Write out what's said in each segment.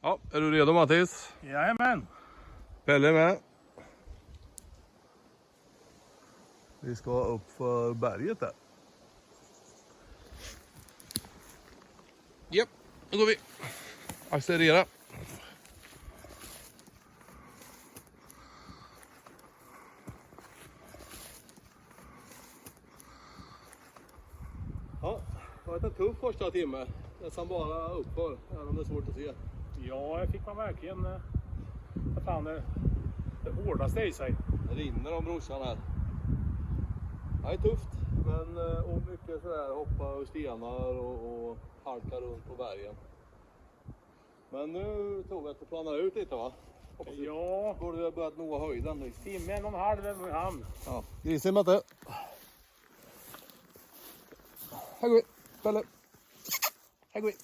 Ja, är du redo Mattis? Jajamän. Pelle är med. Vi ska upp för berget där. Japp, då går vi. Accelerera. Ja, det har varit en tuff första timme. Nästan bara uppför, även om det är svårt att se. Ja, jag fick man verkligen det hårdaste i sig. Det rinner om brorsan här. Det är tufft, men och mycket sådär hoppa över stenar och halka runt på bergen. Men nu tror jag att det planar ut lite, va? Ja. Borde vi ha börjat nå höjden nu. Timme, 1,5 är i hamn. Ja, grisig matte. Här går vi, Pelle. Här går vi.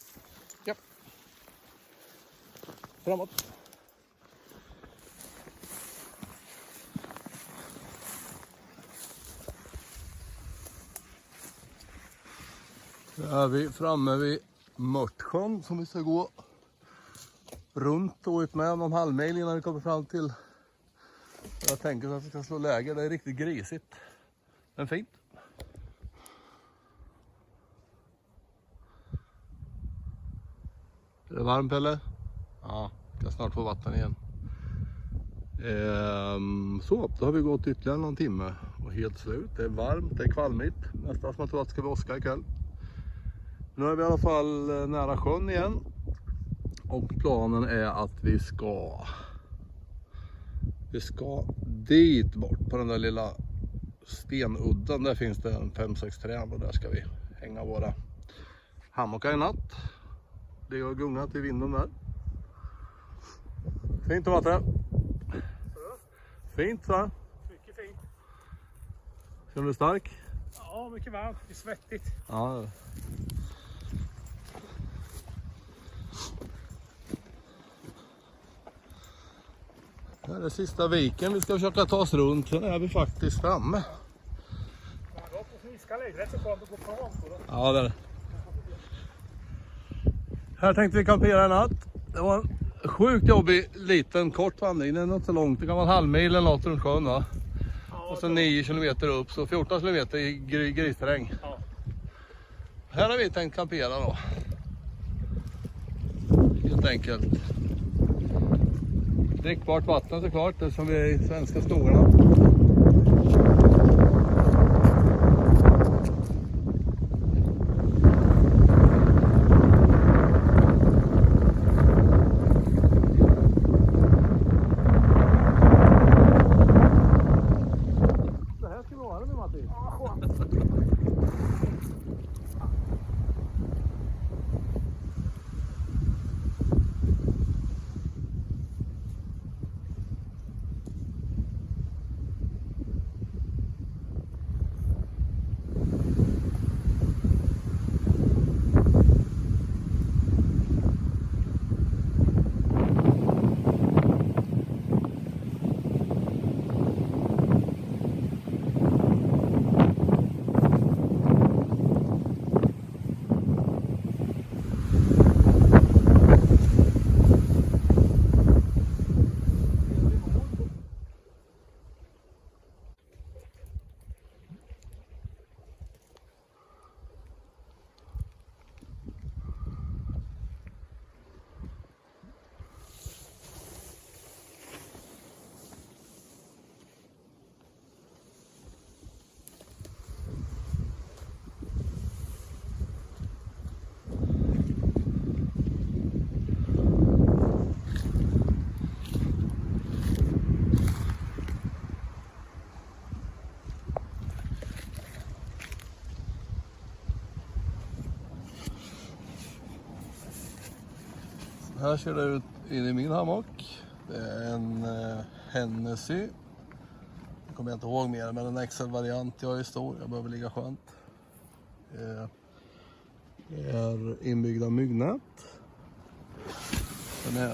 Ja. Framåt. Nu är vi framme vid Mörtsjön som vi ska gå runt och ut med någon halvmil innan vi kommer fram till. Jag tänker att vi ska slå läger, det är riktigt grisigt. Men fint. Är det varmt Pelle? Ja, ska snart få vatten igen. Så, då har vi gått ytterligare någon timme och helt slut. Det är varmt, det är kvalmigt. Nästan som att det ska åska ikväll. Nu är vi i alla fall nära sjön igen. Och planen är att vi ska dit bort på den där lilla stenudden. Där finns det en 5-6 träd och där ska vi hänga våra hammockar i natt. Det har gungat i vinden där. Fint och vatten. Fint va? Mycket fint. Känner du stark? Ja, mycket varmt. Det är svettigt. Ja. Det här är sista viken vi ska försöka ta oss runt. Sen är vi faktiskt framme. Man går på sniska lägre så kommer det gå på honom. Ja, det är det. Här tänkte vi kampera en natt. Det var en sjukt jobbig liten kort vandring. Den är inte så långt. Det kan vara en halvmil eller något runt sjön, va? Ja, och så 9 kilometer upp, så 14 kilometer i gristerräng. Ja. Här har vi tänkt kampera då. Helt enkelt. Drickbart vatten såklart, eftersom vi är i svenska skogarna. Det här ska vi ha nu, Matti. Ja, skönt. Här ser det ut in i min hammock. Det är en Hennessy. Jag kommer inte ihåg mer, men en XL-variant. Jag är stor, jag behöver ligga skönt. Det är inbyggda myggnät. Den är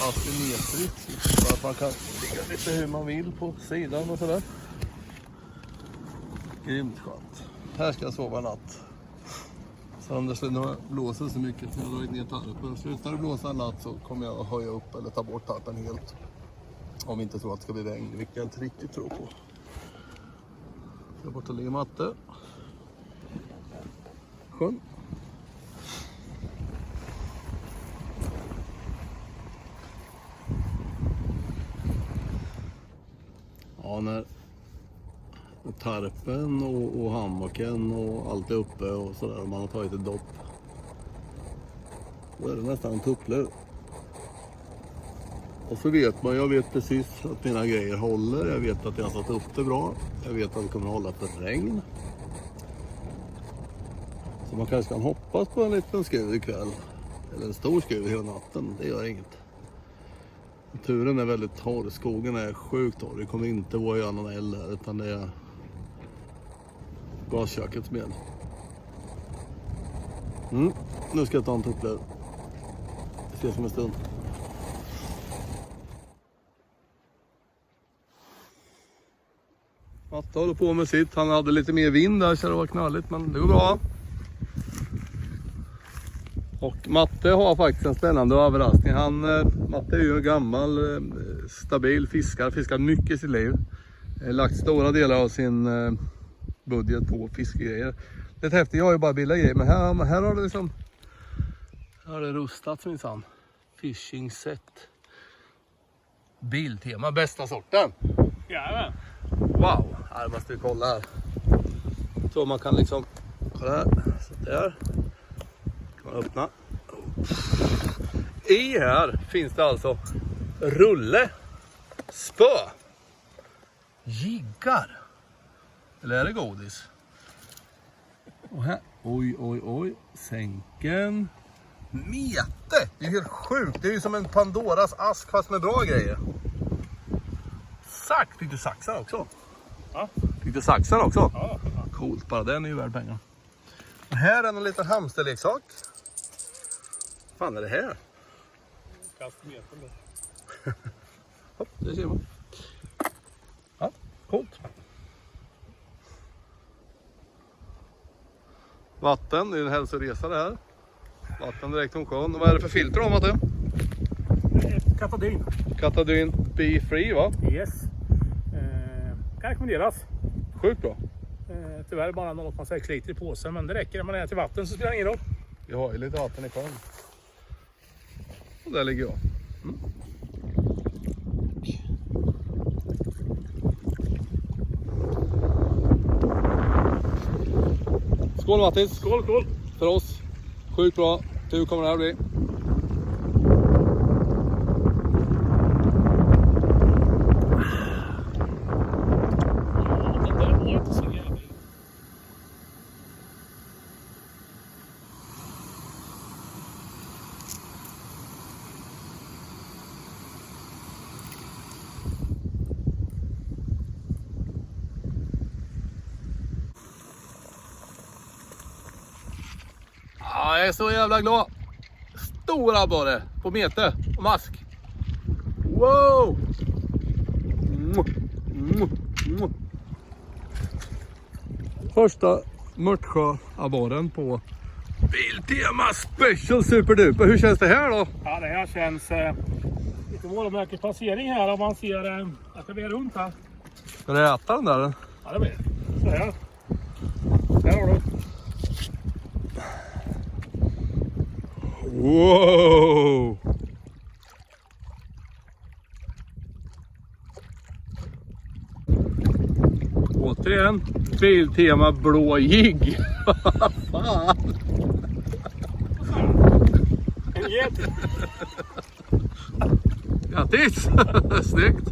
asymmetrisk så att man kan ligga lite hur man vill på sidan och sådär. Grymt skönt. Här ska jag sova en natt. Så om det skulle blåsa så mycket så jag har dragit ner tarpen. Slutar det blåsa en natt så kommer jag att höja upp eller ta bort tarpen helt. Om vi inte tror att det ska bli regn, vilket jag inte riktigt tror på. Där borta ligger matte. Sjön. Ja, när tarpen och hammocken och allt är uppe och sådär, man har tagit ett dopp. Då är det nästan en tupplur. Och så vet man, jag vet precis att mina grejer håller. Jag vet att jag har satt upp det bra. Jag vet att det kommer hålla för regn. Så man kanske kan hoppas på en liten skur ikväll. Eller en stor skur hela natten. Det gör inget. Naturen är väldigt torr. Skogen är sjukt torr. Det kommer inte vara göra någon eld här, utan det är gaskökets ben. Nu ska jag ta en tupplur. Ses om en stund. Matte håller på med sitt. Han hade lite mer vind där så det var knalligt, men det går bra. Och Matte har faktiskt en spännande överraskning. Matte är ju en gammal stabil fiskare. Fiskar mycket i sitt liv. Lagt stora delar av sin budget på fiskegrejer. Det är häftigt, jag har ju bara billiga grejer. Men här har det liksom... Här har det rustat minsann. Fishing set. Biltema, bästa sorten. Jajamän. Wow, här måste vi kolla här. Så man kan liksom... Kolla här. Så där. Kan man öppna. I här finns det alltså rulle, spö, jiggar. Eller är det godis? Och här, oj, sänken. Mete! Det är helt sjukt. Det är ju som en Pandoras ask fast med bra grejer. Sax, fick du saxar också? Ja. Fick du saxar också? Ja. Coolt, bara den är ju värd pengar. Och här är en liten hamsterleksak. Vad fan är det här? Kastmeten då. Hopp, det ser man. Ja, coolt. Vatten, det är en hälsoresa det här. Vatten direkt från sjön. Vad är det för filter då, Matte? Katadyn. Katadyn Be Free, va? Yes. Kan rekommenderas. Sjukt bra. Tyvärr bara 0,6 liter i påsen, men det räcker. När man är till vatten så spelar det ingen roll. Vi har ju lite vatten i sjön. Och där ligger jag. Skål Mattis! Skål! För oss. Sjukt bra. Hur kommer det här bli? Ja, det där var inte så jävligt. Ja, jag är så jävla glad. Stora abborre på mete och mask. Wow! Första Mörtsjö-abborren på Biltema Special Superduper. Hur känns det här då? Ja, det här känns lite målmärklig passering här om man ser att det blir runt här. Ska du äta den där? Ja, det blir det. Så här. Här har du. Wow! Återigen, Biltema blå jigg. Fan! En get. Grattis! Snyggt!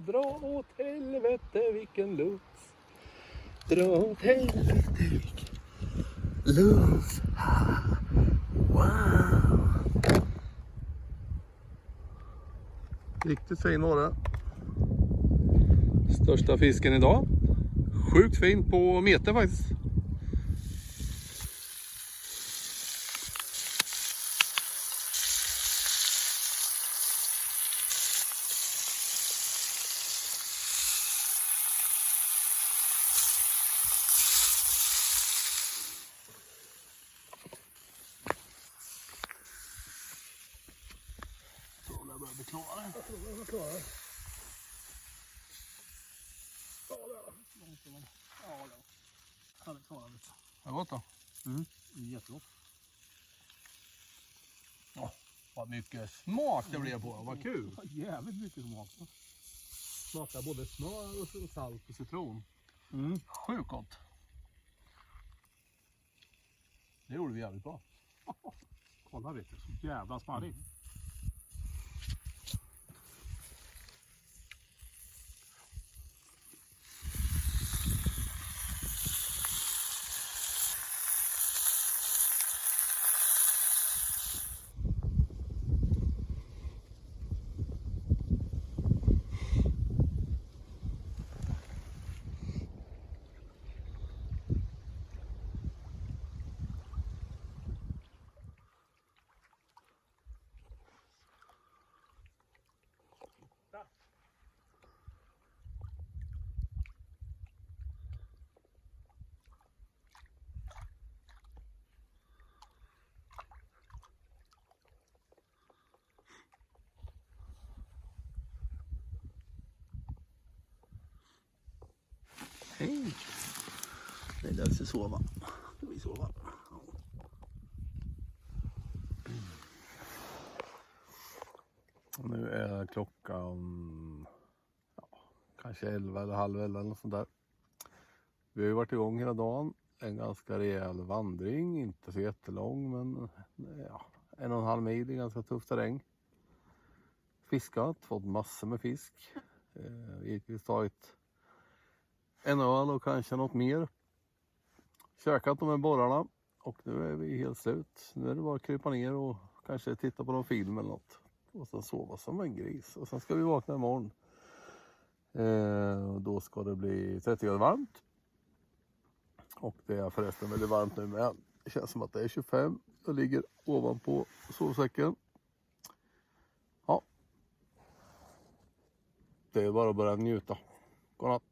Dra åt helvete vilken lux. Dra åt helvete vilken lux. Wow. Riktigt fin var det. Största fisken idag. Sjukt fin på meter faktiskt. klarar det. Jag tror jag klarar det. Ja, det är långt. Ja, det kan vi klara det. Det är gott då. Jättegott. Ja, vad mycket smak det blev på. Vad kul. Jävligt mycket smak. Smakar både smör och salt och citron. Mm. Sjukt gott. Det gjorde vi jävligt bra. Kolla vet du, så jävla smarrig. Hej. Det är dags att sova. Ska vi sova? Nu är klockan kanske 11 eller halv 11 eller något sånt där. Vi har ju varit igång hela dagen. En ganska rejäl vandring, inte så jättelång men 1,5 mil i ganska tuff terräng. Fiskat, fått massor med fisk. Givetvis tagit en öl och kanske något mer. Käkat de här borrarna och nu är vi helt slut. Nu är det bara att krypa ner och kanske titta på någon film eller något. Och sen sova som en gris. Och sen ska vi vakna imorgon. Och då ska det bli 30 grader varmt. Och det är förresten väldigt varmt nu med. Det känns som att det är 25. Jag ligger ovanpå sovsäcken. Ja. Det är bara att börja njuta. Godnatt.